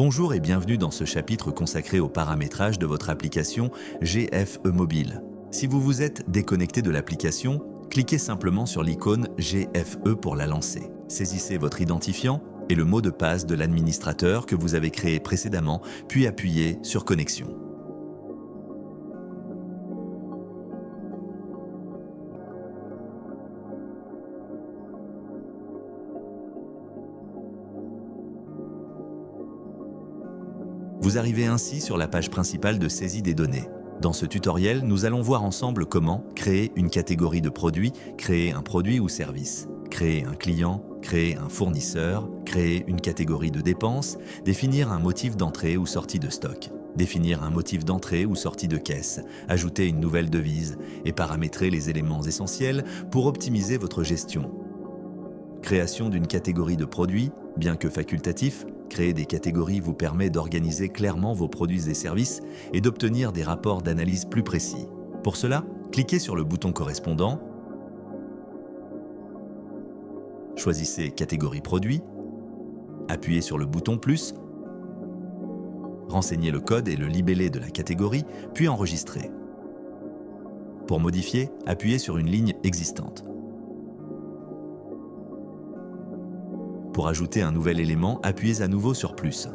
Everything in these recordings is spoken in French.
Bonjour et bienvenue dans ce chapitre consacré au paramétrage de votre application GFE Mobile. Si vous vous êtes déconnecté de l'application, cliquez simplement sur l'icône GFE pour la lancer. Saisissez votre identifiant et le mot de passe de l'administrateur que vous avez créé précédemment, puis appuyez sur Connexion. Vous arrivez ainsi sur la page principale de saisie des données. Dans ce tutoriel, nous allons voir ensemble comment créer une catégorie de produits, créer un produit ou service, créer un client, créer un fournisseur, créer une catégorie de dépenses, définir un motif d'entrée ou sortie de stock, définir un motif d'entrée ou sortie de caisse, ajouter une nouvelle devise et paramétrer les éléments essentiels pour optimiser votre gestion. Création d'une catégorie de produits, bien que facultatif, créer des catégories vous permet d'organiser clairement vos produits et services et d'obtenir des rapports d'analyse plus précis. Pour cela, cliquez sur le bouton correspondant, choisissez Catégorie produit, appuyez sur le bouton plus, renseignez le code et le libellé de la catégorie, puis enregistrez. Pour modifier, appuyez sur une ligne existante. Pour ajouter un nouvel élément, appuyez à nouveau sur plus.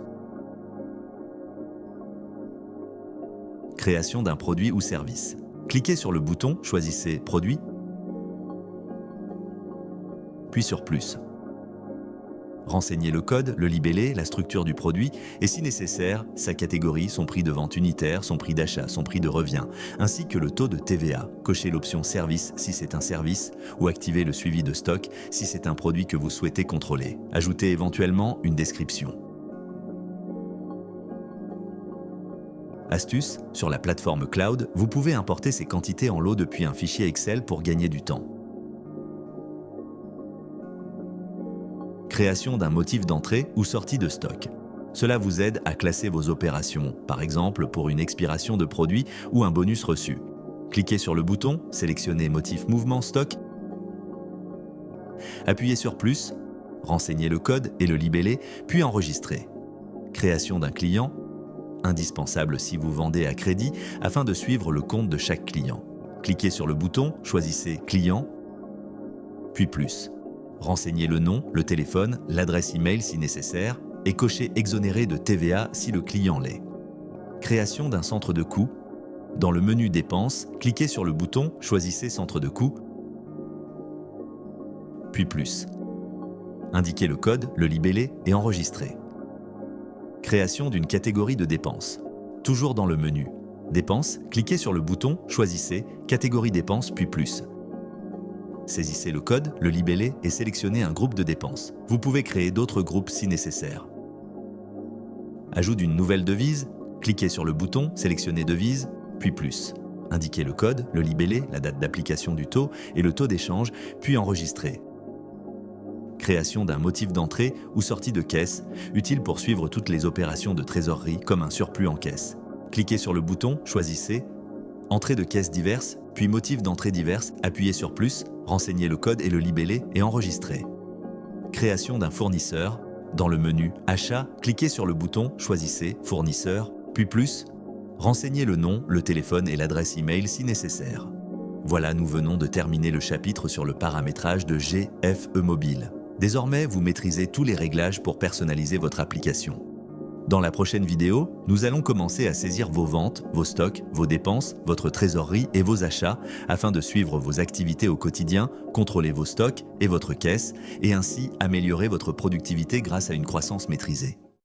Création d'un produit ou service. Cliquez sur le bouton, choisissez Produit, puis sur plus. Renseignez le code, le libellé, la structure du produit et si nécessaire, sa catégorie, son prix de vente unitaire, son prix d'achat, son prix de revient, ainsi que le taux de TVA. Cochez l'option Service si c'est un service ou activez le suivi de stock si c'est un produit que vous souhaitez contrôler. Ajoutez éventuellement une description. Astuce, sur la plateforme cloud, vous pouvez importer ces quantités en lot depuis un fichier Excel pour gagner du temps. Création d'un motif d'entrée ou sortie de stock. Cela vous aide à classer vos opérations, par exemple pour une expiration de produit ou un bonus reçu. Cliquez sur le bouton, sélectionnez Motif Mouvement Stock, appuyez sur plus, renseignez le code et le libellé, puis enregistrez. Création d'un client, indispensable si vous vendez à crédit afin de suivre le compte de chaque client. Cliquez sur le bouton, choisissez Client, puis plus. Renseignez le nom, le téléphone, l'adresse email si nécessaire et cochez Exonéré de TVA si le client l'est. Création d'un centre de coût. Dans le menu Dépenses, cliquez sur le bouton, choisissez Centre de coût, puis plus. Indiquez le code, le libellé et enregistrez. Création d'une catégorie de dépenses. Toujours dans le menu Dépenses, cliquez sur le bouton, choisissez Catégorie dépenses puis plus. Saisissez le code, le libellé et sélectionnez un groupe de dépenses. Vous pouvez créer d'autres groupes si nécessaire. Ajout d'une nouvelle devise, cliquez sur le bouton, sélectionnez devise, puis plus. Indiquez le code, le libellé, la date d'application du taux et le taux d'échange, puis enregistrez. Création d'un motif d'entrée ou sortie de caisse, utile pour suivre toutes les opérations de trésorerie comme un surplus en caisse. Cliquez sur le bouton, choisissez Entrée de caisse diverses, puis motif d'entrée diverses, appuyez sur plus, renseignez le code et le libellé et enregistrez. Création d'un fournisseur. Dans le menu Achat, cliquez sur le bouton, choisissez Fournisseur, puis plus, renseignez le nom, le téléphone et l'adresse email si nécessaire. Voilà, nous venons de terminer le chapitre sur le paramétrage de GFE Mobile. Désormais, vous maîtrisez tous les réglages pour personnaliser votre application. Dans la prochaine vidéo, nous allons commencer à saisir vos ventes, vos stocks, vos dépenses, votre trésorerie et vos achats afin de suivre vos activités au quotidien, contrôler vos stocks et votre caisse et ainsi améliorer votre productivité grâce à une croissance maîtrisée.